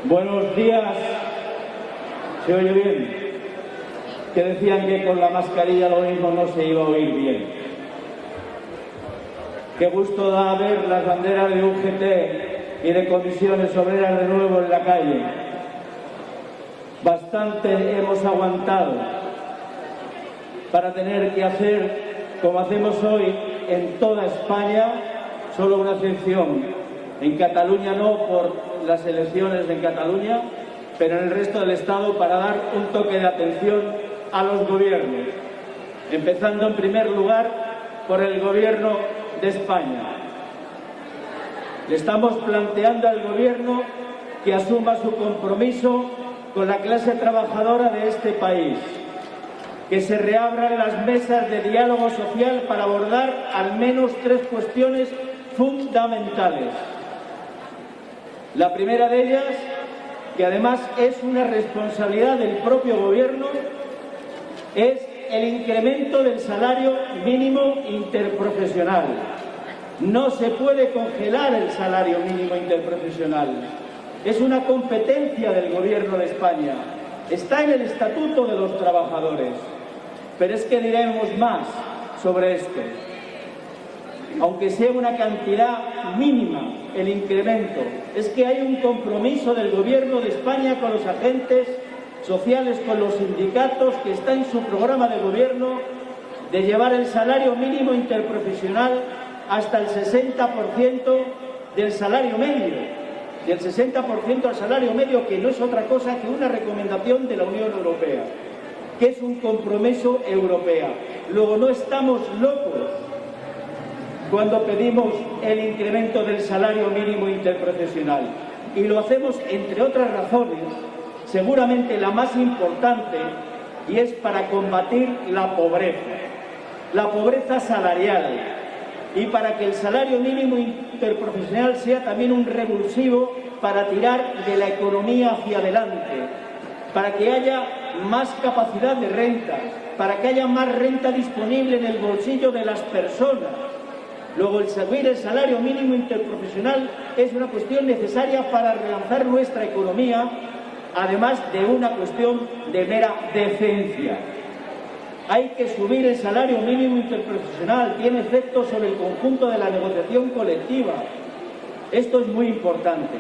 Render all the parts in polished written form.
Buenos días. ¿Se oye bien? Que decían que con la mascarilla lo mismo no se iba a oír bien. Qué gusto da ver las banderas de UGT y de comisiones obreras de nuevo en la calle. Bastante hemos aguantado para tener que hacer como hacemos hoy en toda España, solo una excepción. En Cataluña no, por las elecciones en Cataluña, pero en el resto del Estado para dar un toque de atención a los gobiernos, empezando en primer lugar por el Gobierno de España. Le estamos planteando al Gobierno que asuma su compromiso con la clase trabajadora de este país, que se reabran las mesas de diálogo social para abordar al menos 3 cuestiones fundamentales. La primera de ellas, que además es una responsabilidad del propio Gobierno, es el incremento del salario mínimo interprofesional. No se puede congelar el salario mínimo interprofesional. Es una competencia del Gobierno de España. Está en el Estatuto de los Trabajadores. Pero es que diremos más sobre esto. Aunque sea una cantidad mínima el incremento, es que hay un compromiso del Gobierno de España con los agentes sociales, con los sindicatos, que está en su programa de gobierno, de llevar el salario mínimo interprofesional hasta el 60% del salario medio, del 60% al salario medio, que no es otra cosa que una recomendación de la Unión Europea, que es un compromiso europeo. Luego, no estamos locos cuando pedimos el incremento del salario mínimo interprofesional, y lo hacemos entre otras razones, seguramente la más importante, y es para combatir la pobreza salarial, y para que el salario mínimo interprofesional sea también un revulsivo para tirar de la economía hacia adelante, para que haya más capacidad de renta, para que haya más renta disponible en el bolsillo de las personas. Luego, el subir el salario mínimo interprofesional es una cuestión necesaria para relanzar nuestra economía, además de una cuestión de mera decencia. Hay que subir el salario mínimo interprofesional, tiene efectos sobre el conjunto de la negociación colectiva. Esto es muy importante.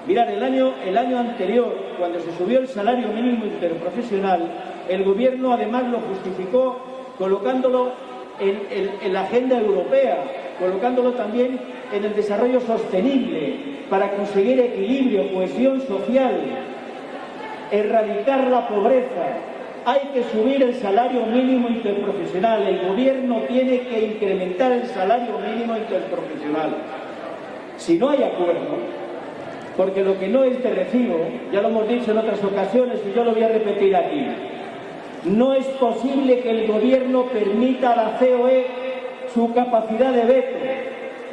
Mirad, el año anterior, cuando se subió el salario mínimo interprofesional, el Gobierno además lo justificó colocándolo en la agenda europea, colocándolo también en el desarrollo sostenible, para conseguir equilibrio, cohesión social, erradicar la pobreza. Hay que subir el salario mínimo interprofesional. El Gobierno tiene que incrementar el salario mínimo interprofesional. Si no hay acuerdo, porque lo que no es de recibo, ya lo hemos dicho en otras ocasiones y yo lo voy a repetir aquí, no es posible que el Gobierno permita a la COE su capacidad de veto.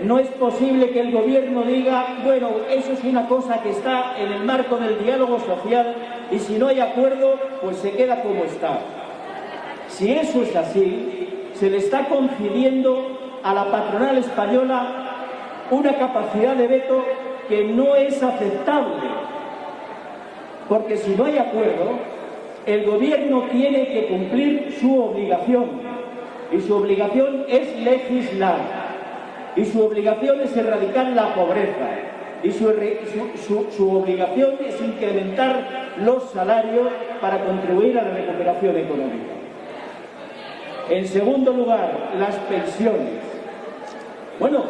No es posible que el Gobierno diga, bueno, eso es una cosa que está en el marco del diálogo social y si no hay acuerdo, pues se queda como está. Si eso es así, se le está concediendo a la patronal española una capacidad de veto que no es aceptable. Porque si no hay acuerdo, el Gobierno tiene que cumplir su obligación, y su obligación es legislar, y su obligación es erradicar la pobreza, y su obligación es incrementar los salarios para contribuir a la recuperación económica. En segundo lugar, las pensiones. Bueno,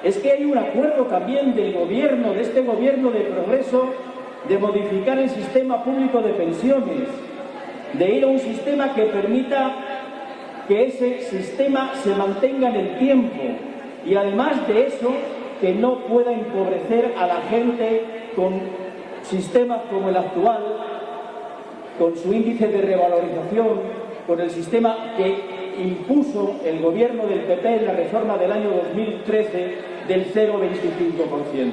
es que hay un acuerdo también del Gobierno, de este Gobierno de progreso, de modificar el sistema público de pensiones, de ir a un sistema que permita que ese sistema se mantenga en el tiempo y además de eso que no pueda empobrecer a la gente con sistemas como el actual, con su índice de revalorización, con el sistema que impuso el Gobierno del PP en la reforma del año 2013 del 0,25%.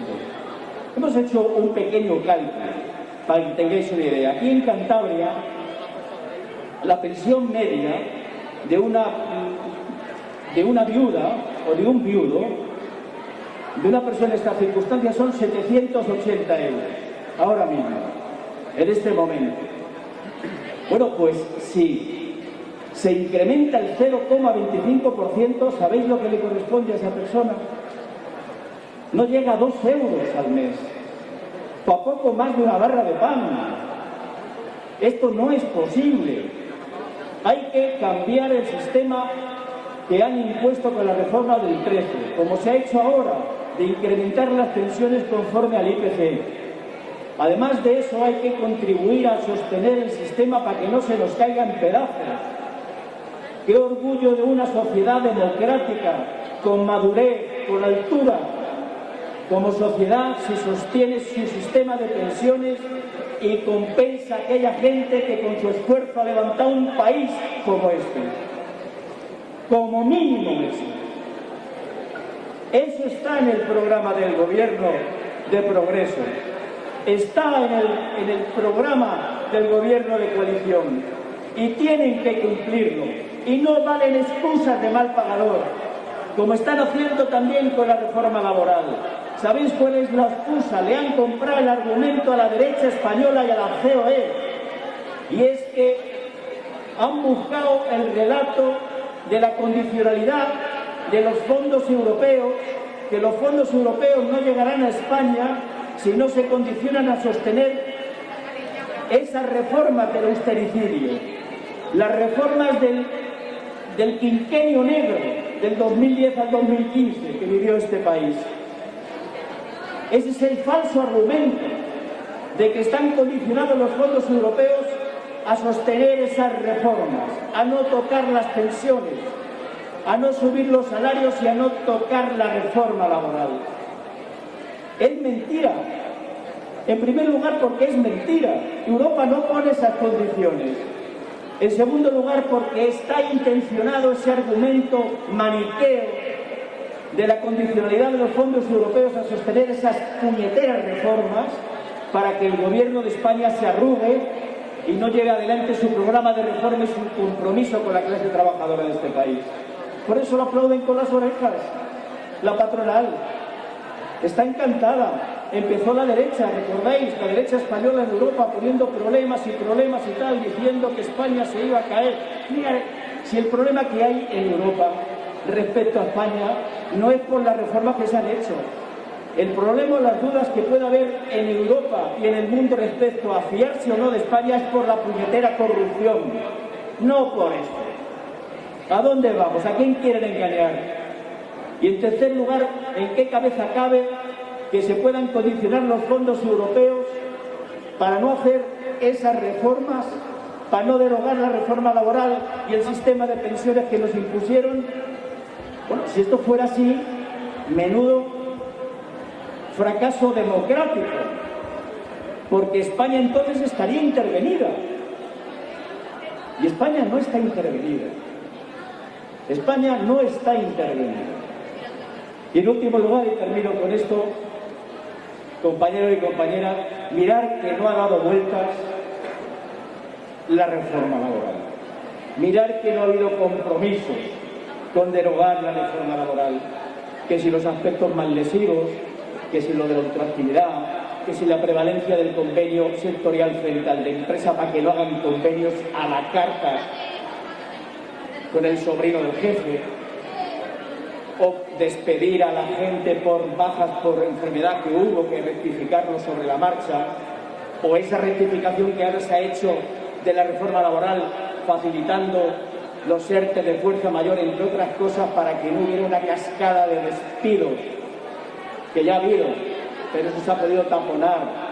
Hemos hecho un pequeño cálculo para que tengáis una idea. Aquí en Cantabria, la pensión media de una viuda o de un viudo, de una persona en estas circunstancias, son 780 euros. ahora mismo, en este momento. Bueno, pues si se incrementa el 0,25%, ¿sabéis lo que le corresponde a esa persona? No llega a 2 euros al mes, o a poco más de una barra de pan. Esto no es posible. Hay que cambiar el sistema que han impuesto con la reforma del 13, como se ha hecho ahora, de incrementar las pensiones conforme al IPC. Además de eso, hay que contribuir a sostener el sistema para que no se nos caiga en pedazos. Qué orgullo de una sociedad democrática, con madurez, con altura. Como sociedad se sostiene su sistema de pensiones y compensa a aquella gente que con su esfuerzo ha levantado un país como este. Como mínimo eso. Eso está en el programa del Gobierno de Progreso. Está en el programa del Gobierno de coalición. Y tienen que cumplirlo. Y no valen excusas de mal pagador, como están haciendo también con la reforma laboral. ¿Sabéis cuál es la excusa? Le han comprado el argumento a la derecha española y a la COE. Y es que han buscado el relato de la condicionalidad de los fondos europeos, que los fondos europeos no llegarán a España si no se condicionan a sostener esas reformas del austericidio, las reformas del quinquenio negro, del 2010 al 2015, que vivió este país. Ese es el falso argumento de que están condicionados los fondos europeos a sostener esas reformas, a no tocar las pensiones, a no subir los salarios y a no tocar la reforma laboral. Es mentira. En primer lugar, porque es mentira. Europa no pone esas condiciones. En segundo lugar, porque está intencionado ese argumento maniqueo de la condicionalidad de los fondos europeos a sostener esas puñeteras reformas para que el Gobierno de España se arrugue y no lleve adelante su programa de reforma y su compromiso con la clase trabajadora de este país. Por eso lo aplauden con las orejas. La patronal está encantada. Empezó la derecha, recordáis, la derecha española en Europa poniendo problemas y problemas y tal, diciendo que España se iba a caer. Mira, si el problema que hay en Europa respecto a España no es por las reformas que se han hecho. El problema o las dudas que pueda haber en Europa y en el mundo respecto a fiarse o no de España es por la puñetera corrupción, no por esto. ¿A dónde vamos? ¿A quién quieren engañar? Y en tercer lugar, ¿en qué cabeza cabe que se puedan condicionar los fondos europeos para no hacer esas reformas, para no derogar la reforma laboral y el sistema de pensiones que nos impusieron? Bueno, si esto fuera así, menudo fracaso democrático, porque España entonces estaría intervenida. Y España no está intervenida. España no está intervenida. Y en último lugar, y termino con esto, compañeros y compañeras, mirar que no ha dado vueltas la reforma laboral. Mirar que no ha habido compromisos con derogar la reforma laboral, que si los aspectos más lesivos, que si lo de la ultraactividad, que si la prevalencia del convenio sectorial frente al de empresa para que no hagan convenios a la carta con el sobrino del jefe, o despedir a la gente por bajas por enfermedad que hubo que rectificarlo sobre la marcha, o esa rectificación que ahora se ha hecho de la reforma laboral facilitando los ERTE de fuerza mayor, entre otras cosas, para que no hubiera una cascada de despidos, que ya ha habido, pero eso se ha podido taponar.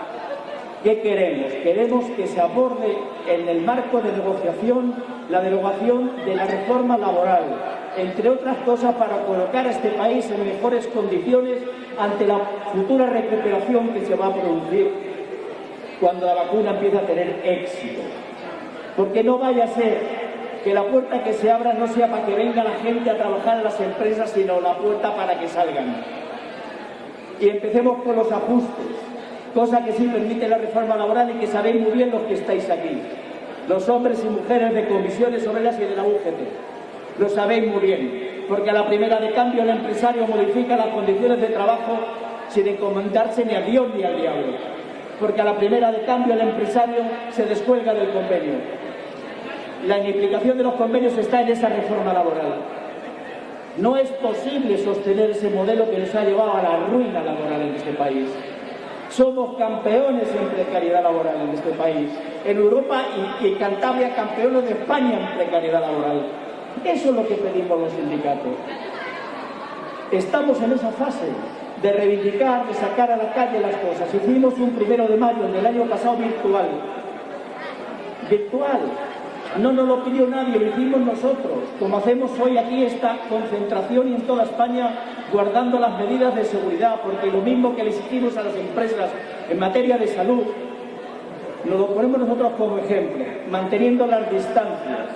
¿Qué queremos? Queremos que se aborde en el marco de negociación la derogación de la reforma laboral, entre otras cosas para colocar a este país en mejores condiciones ante la futura recuperación que se va a producir cuando la vacuna empiece a tener éxito. Porque no vaya a ser que la puerta que se abra no sea para que venga la gente a trabajar en las empresas, sino la puerta para que salgan. Y empecemos con los ajustes, cosa que sí permite la reforma laboral y que sabéis muy bien los que estáis aquí, los hombres y mujeres de comisiones obreras y de la UGT. Lo sabéis muy bien, porque a la primera de cambio el empresario modifica las condiciones de trabajo sin encomendarse ni a Dios ni al diablo. porque a la primera de cambio el empresario se descuelga del convenio. La implicación de los convenios está en esa reforma laboral. No es posible sostener ese modelo que nos ha llevado a la ruina laboral en este país. Somos campeones en precariedad laboral en este país. En Europa y Cantabria, campeones de España en precariedad laboral. Eso es lo que pedimos los sindicatos. Estamos en esa fase de reivindicar, de sacar a la calle las cosas. Hicimos un 1 de mayo del año pasado virtual. Virtual. No nos lo pidió nadie, lo hicimos nosotros, como hacemos hoy aquí esta concentración y en toda España, guardando las medidas de seguridad, porque lo mismo que le exigimos a las empresas en materia de salud, nos lo ponemos nosotros como ejemplo, manteniendo las distancias.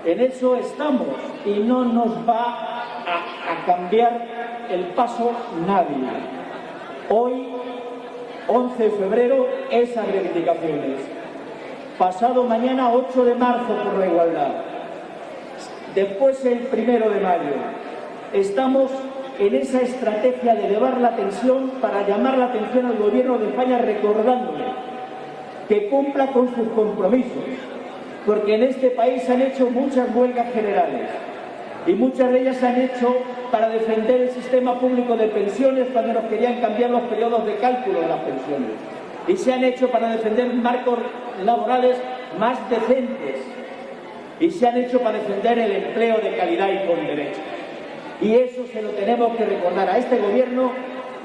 En eso estamos y no nos va a cambiar el paso nadie. Hoy, 11 de febrero, esas reivindicaciones. Pasado mañana, 8 de marzo, por la igualdad. Después, el 1 de mayo. Estamos en esa estrategia de elevar la tensión para llamar la atención al Gobierno de España, recordándole que cumpla con sus compromisos, porque en este país se han hecho muchas huelgas generales y muchas de ellas se han hecho para defender el sistema público de pensiones cuando nos querían cambiar los periodos de cálculo de las pensiones. Y se han hecho para defender marcos laborales más decentes. Y se han hecho para defender el empleo de calidad y con derechos. Y eso se lo tenemos que recordar a este Gobierno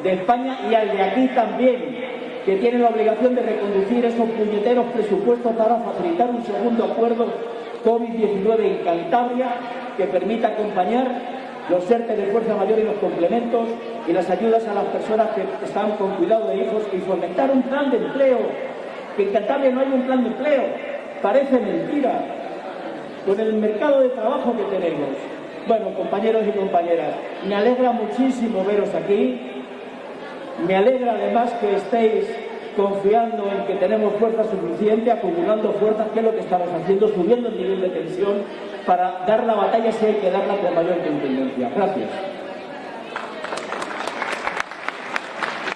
de España y al de aquí también, que tiene la obligación de reconducir esos puñeteros presupuestos para facilitar un segundo acuerdo COVID-19 en Cantabria que permita acompañar los ERTE de fuerza mayor y los complementos y las ayudas a las personas que están con cuidado de hijos y fomentar un plan de empleo, que en Cantabria no hay un plan de empleo, parece mentira, con el mercado de trabajo que tenemos. Bueno, compañeros y compañeras, me alegra muchísimo veros aquí, me alegra además que estéis confiando en que tenemos fuerza suficiente, acumulando fuerzas, que es lo que estamos haciendo, subiendo el nivel de tensión para dar la batalla si hay que darla con mayor contundencia. Gracias.